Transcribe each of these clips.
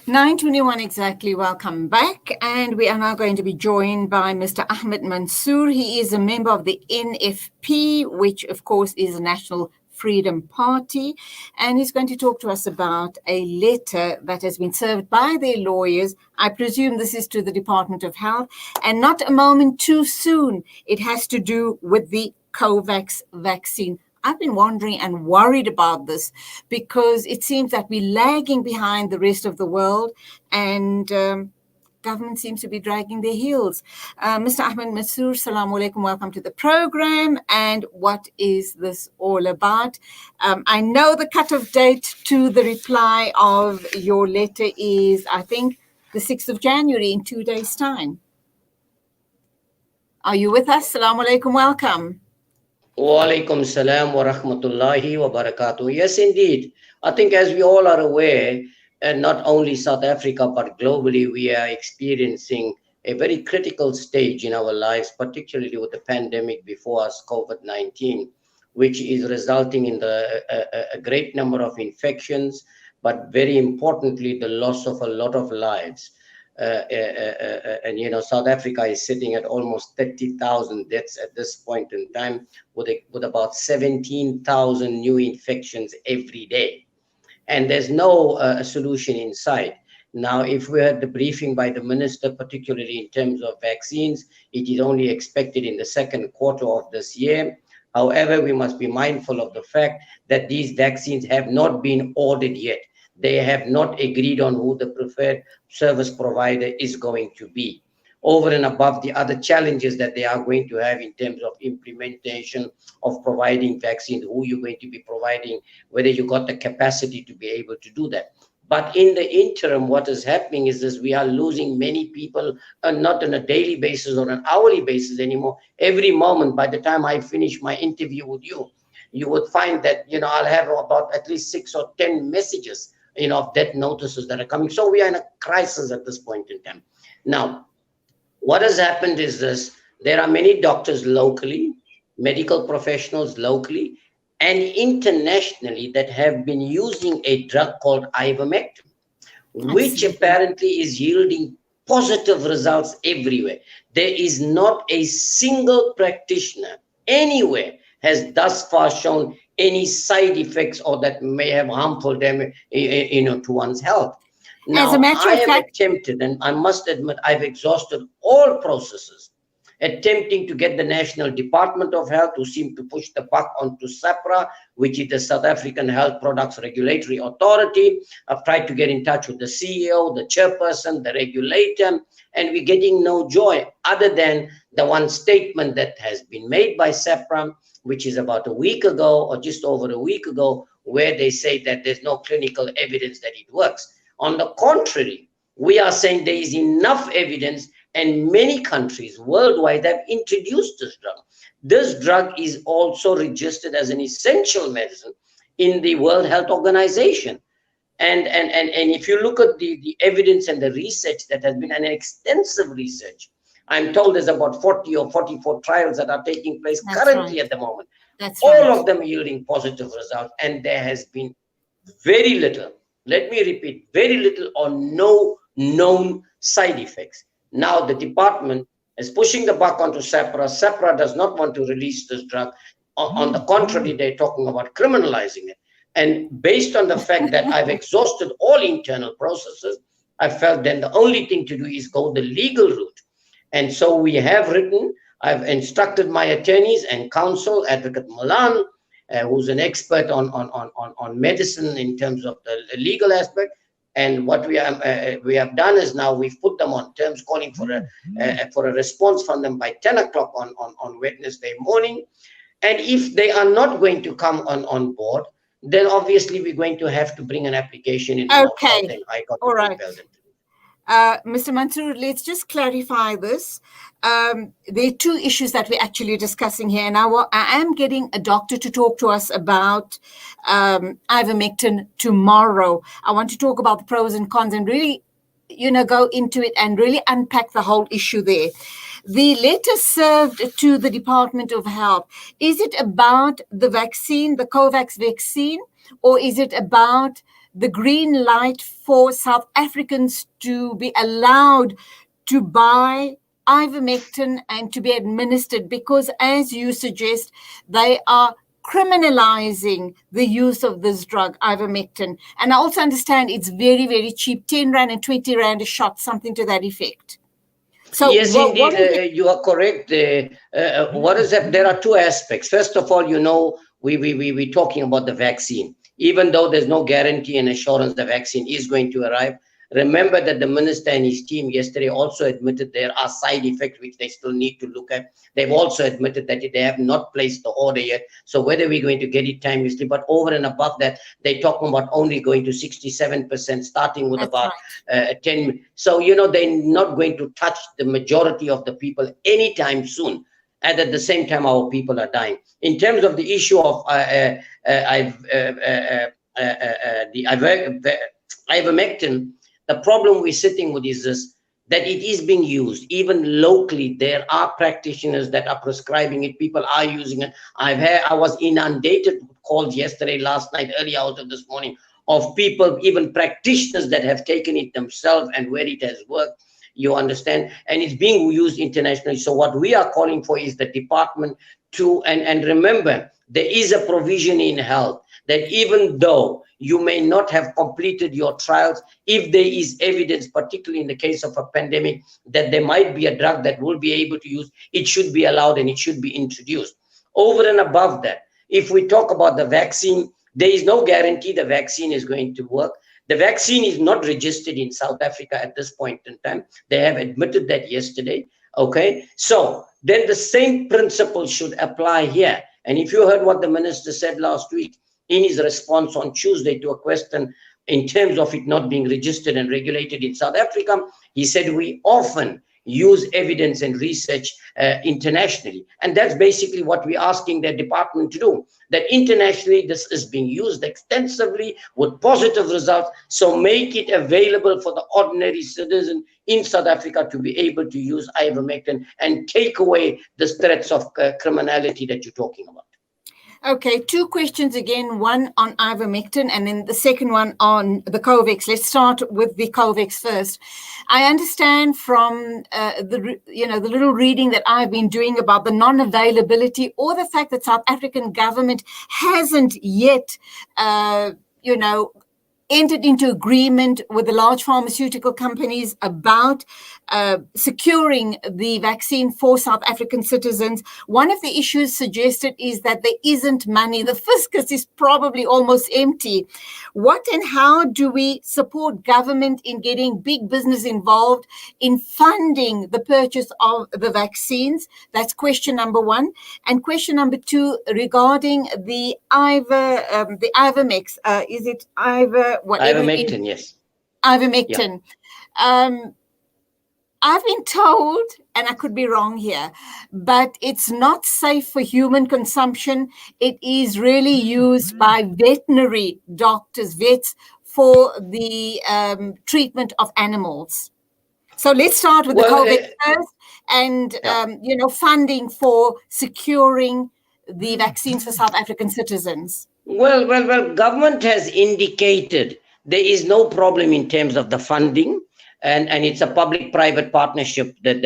9:21 exactly. Welcome back. And we are now going to be joined by Mr. Ahmed Manzoor. He is a member of the NFP, which, of course, is a National Freedom Party. And he's going to talk to us about a letter that has been served by their lawyers. I presume this is to the Department of Health. And not a moment too soon, it has to do with the COVAX vaccine. I've been wondering and worried about this because it seems that we're lagging behind the rest of the world, and government seems to be dragging their heels. Mr. Ahmed Manzoor, Salaam Alaikum, welcome to the program. And what is this all about? I know the cut-off date to the reply of your letter is, I think, the 6th of January in 2 days' time. Are you with us? Salaam Alaikum, welcome. Wa alaikum salam wa rahmatullahi wa barakatuh. Yes, indeed. I think as we all are aware, and not only South Africa, but globally, we are experiencing a very critical stage in our lives, particularly with the pandemic before us, COVID-19, which is resulting in a great number of infections, but very importantly, the loss of a lot of lives. And South Africa is sitting at almost 30,000 deaths at this point in time, with about 17,000 new infections every day, and there's no solution in sight. Now, if we had the briefing by the minister, particularly in terms of vaccines, it is only expected in the second quarter of this year. However, we must be mindful of the fact that these vaccines have not been ordered yet. They have not agreed on who the preferred service provider is going to be, over and above the other challenges that they are going to have in terms of implementation of providing vaccines, who you're going to be providing, whether you got the capacity to be able to do that. But in the interim, what is happening is this: we are losing many people, not on a daily basis or an hourly basis anymore. Every moment, by the time I finish my interview with you, you would find that, I'll have about at least 6 or 10 messages, of death notices that are coming. So we are in a crisis at this point in time. Now, what has happened is this: there are many doctors locally, medical professionals locally, and internationally that have been using a drug called Ivermectin, which apparently is yielding positive results everywhere. There is not a single practitioner anywhere has thus far shown any side effects or that may have harmful damage, to one's health. Now, As a matter of fact, attempted, and I must admit, I've exhausted all processes, attempting to get the National Department of Health, who seem to push the buck onto SAHPRA, which is the South African Health Products Regulatory Authority. I've tried to get in touch with the CEO, the chairperson, the regulator, and we're getting no joy other than the one statement that has been made by SAHPRA, which is about a week ago or just over a week ago, where they say that there's no clinical evidence that it works. On the contrary, we are saying there is enough evidence, and many countries worldwide have introduced this drug. This drug is also registered as an essential medicine in the World Health Organization. And if you look at the evidence and the research that has been an extensive research, I'm told there's about 40 or 44 trials that are taking place currently at the moment. All of them yielding positive results, and there has been very little, let me repeat, very little or no known side effects. Now the department is pushing the buck onto SAHPRA. SAHPRA does not want to release this drug. On the contrary, they're talking about criminalizing it. And based on the fact that I've exhausted all internal processes, I felt then the only thing to do is go the legal route. And so we have written, I've instructed my attorneys and counsel, Advocate Milan, who's an expert on medicine in terms of the legal aspect. And what we have done is now we've put them on terms, calling for a response from them by 10 o'clock on Wednesday morning. And if they are not going to come on board, then obviously we're going to have to bring an application in. Okay. All right. Mr. Manzoor, let's just clarify this. There are two issues that we're actually discussing here. Now, I am getting a doctor to talk to us about ivermectin tomorrow. I want to talk about the pros and cons and really, go into it and really unpack the whole issue there. The letter served to the Department of Health, is it about the vaccine, the COVAX vaccine, or is it about the green light for South Africans to be allowed to buy ivermectin and to be administered? Because as you suggest, they are criminalizing the use of this drug, ivermectin. And I also understand it's very, very cheap, 10 Rand and 20 Rand a shot, something to that effect. So yes, indeed, you are correct. What is that? There are two aspects. First of all, we're talking about the vaccine. Even though there's no guarantee and assurance the vaccine is going to arrive, remember that the minister and his team yesterday also admitted there are side effects which they still need to look at. They've also admitted that they have not placed the order yet. So whether we're going to get it timelessly, but over and above that, they're talking about only going to 67%, starting with about 10. So, they're not going to touch the majority of the people anytime soon. And at the same time, our people are dying. In terms of the issue of the ivermectin, the problem we're sitting with is this, that it is being used. Even locally, there are practitioners that are prescribing it. People are using it. I was inundated with calls yesterday, last night, early hours of this morning, of people, even practitioners that have taken it themselves and where it has worked. You understand? And it's being used internationally. So what we are calling for is the department to, and remember, there is a provision in health that even though you may not have completed your trials, if there is evidence, particularly in the case of a pandemic, that there might be a drug that will be able to use, it should be allowed and it should be introduced. Over and above that, if we talk about the vaccine, there is no guarantee the vaccine is going to work. The vaccine is not registered in South Africa at this point in time. They have admitted that yesterday. Okay, so then the same principle should apply here. And if you heard what the minister said last week in his response on Tuesday to a question in terms of it not being registered and regulated in South Africa, he said we often use evidence and research internationally. And that's basically what we're asking their department to do, that internationally this is being used extensively with positive results. So make it available for the ordinary citizen in South Africa to be able to use ivermectin and take away the threats of criminality that you're talking about. Okay, two questions again, one on ivermectin and then the second one on the COVAX. Let's start with the COVAX first. I understand from the little reading that I've been doing about the non-availability or the fact that South African government hasn't yet, entered into agreement with the large pharmaceutical companies about securing the vaccine for South African citizens. One of the issues suggested is that there isn't money. The fiscus is probably almost empty. What and how do we support government in getting big business involved in funding the purchase of the vaccines? That's question number one. And question number two, regarding the Ivermex, is it Ivermectin, yes. Ivermectin. Yeah. I've been told, and I could be wrong here, but it's not safe for human consumption. It is really used by veterinary doctors, vets, for the treatment of animals. So let's start with the COVID first, and funding for securing the vaccines for South African citizens. Well, government has indicated there is no problem in terms of the funding, and it's a public-private partnership that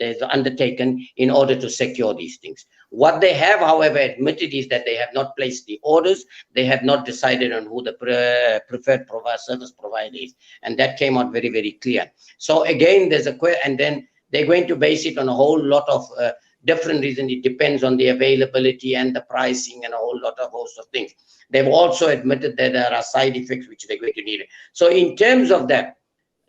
is undertaken in order to secure these things. What they have, however, admitted is that they have not placed the orders. They have not decided on who the preferred service provider is, and that came out very, very clear. So again, there's and then they're going to base it on a whole lot of different reasons. It depends on the availability and the pricing and a whole lot of host of things. They've also admitted that there are side effects which they're going to need. So in terms of that,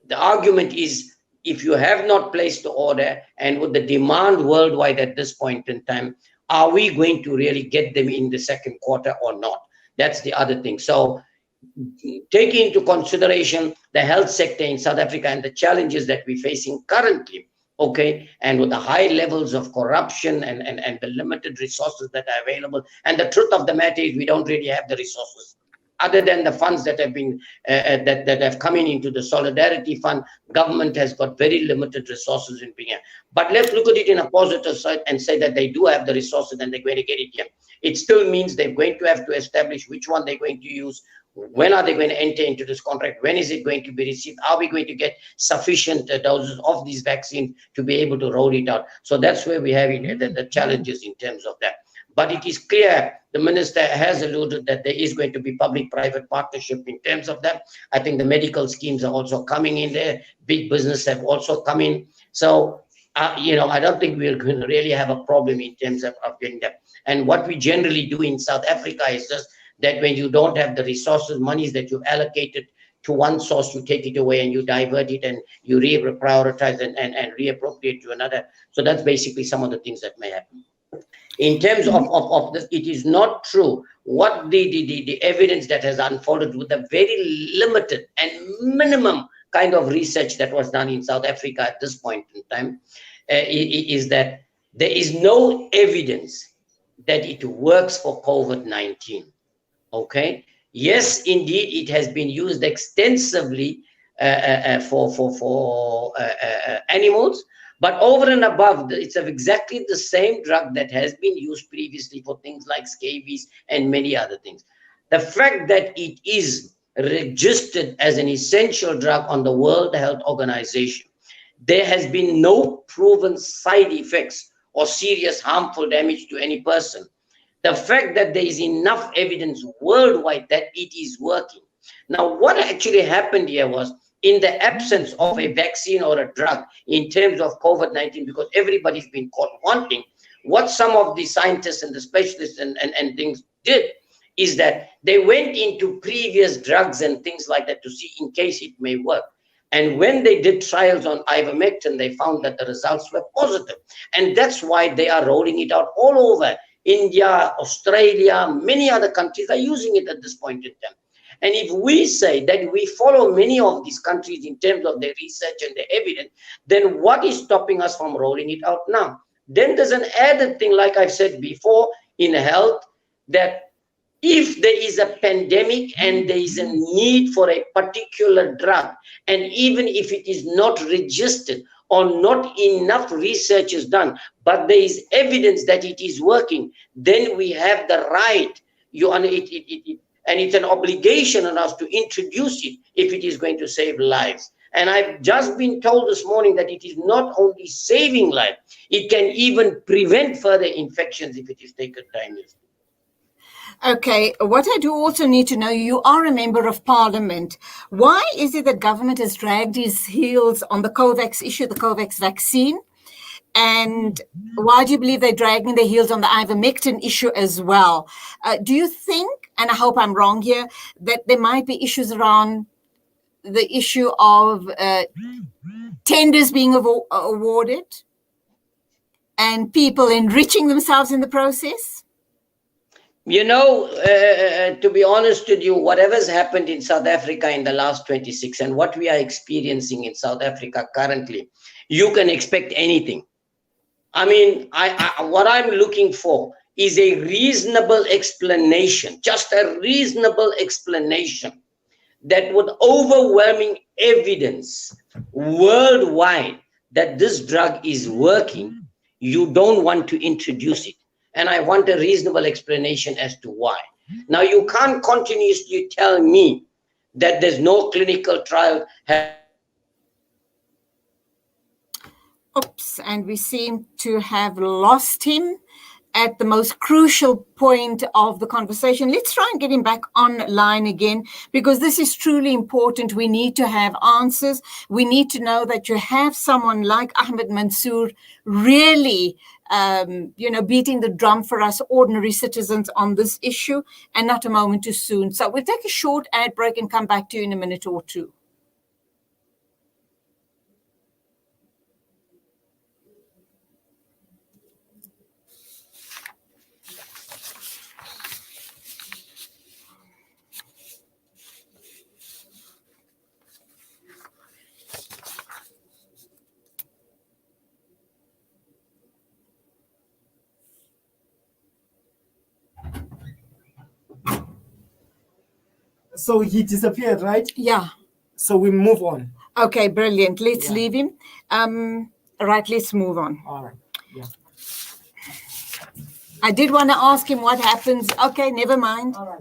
the argument is, if you have not placed the order and with the demand worldwide at this point in time, are we going to really get them in the second quarter or not? That's the other thing. So taking into consideration the health sector in South Africa and the challenges that we're facing currently, okay, and with the high levels of corruption and the limited resources that are available, and the truth of the matter is we don't really have the resources. Other than the funds that have been that have come into the Solidarity Fund, government has got very limited resources in being here. But let's look at it in a positive side and say that they do have the resources and they're going to get it here. It still means they're going to have to establish which one they're going to use, When are they going to enter into this contract? When is it going to be received? Are we going to get sufficient doses of these vaccines to be able to roll it out? So that's where we have the challenges in terms of that. But it is clear, the minister has alluded that there is going to be public-private partnership in terms of that. I think the medical schemes are also coming in there. Big business have also come in. So, I don't think we're going to really have a problem in terms of getting that. And what we generally do in South Africa is just that when you don't have the resources, monies that you've allocated to one source, you take it away and you divert it and you reprioritize and reappropriate to another. So that's basically some of the things that may happen. In terms of this, it is not true what the evidence that has unfolded with the very limited and minimum kind of research that was done in South Africa at this point in time is that there is no evidence that it works for COVID-19. Okay. Yes, indeed, it has been used extensively for animals, but over and above, it's exactly the same drug that has been used previously for things like scabies and many other things. The fact that it is registered as an essential drug on the World Health Organization, there has been no proven side effects or serious harmful damage to any person. The fact that there is enough evidence worldwide that it is working. Now, what actually happened here was, in the absence of a vaccine or a drug in terms of COVID-19, because everybody's been caught wanting, what some of the scientists and the specialists and things did is that they went into previous drugs and things like that to see in case it may work. And when they did trials on Ivermectin, they found that the results were positive. And that's why they are rolling it out all over. India, Australia, many other countries are using it at this point in time. And if we say that we follow many of these countries in terms of their research and their evidence, then what is stopping us from rolling it out now? Then there's an added thing, like I've said before, in health, that if there is a pandemic and there is a need for a particular drug, and even if it is not registered or not enough research is done, but there is evidence that it is working, then we have the right, and it's an obligation on us to introduce it if it is going to save lives. And I've just been told this morning that it is not only saving life, it can even prevent further infections if it is taken timely. Okay, what I do also need to know, you are a member of parliament. Why is it that government has dragged its heels on the COVAX issue, the COVAX vaccine? And why do you believe they're dragging their heels on the Ivermectin issue as well? Do you think, and I hope I'm wrong here, that there might be issues around the issue of tenders being awarded and people enriching themselves in the process? You know, to be honest with you, whatever's happened in South Africa in the last 26 and what we are experiencing in South Africa currently, you can expect anything. I mean, what I'm looking for is a reasonable explanation, just a reasonable explanation that would overwhelming evidence worldwide that this drug is working. You don't want to introduce it. And I want a reasonable explanation as to why. Now, you can't continuously tell me that there's no clinical trial. Oops, and we seem to have lost him at the most crucial point of the conversation. Let's try and get him back online again, because this is truly important. We need to have answers. We need to know that you have someone like Ahmed Manzoor really beating the drum for us ordinary citizens on this issue, and not a moment too soon. So we'll take a short ad break and come back to you in a minute or two. So he disappeared, right? Yeah. So we move on. Okay, brilliant. Let's leave him. Right, let's move on. All right. Yeah. I did want to ask him what happens. Okay, never mind. All right.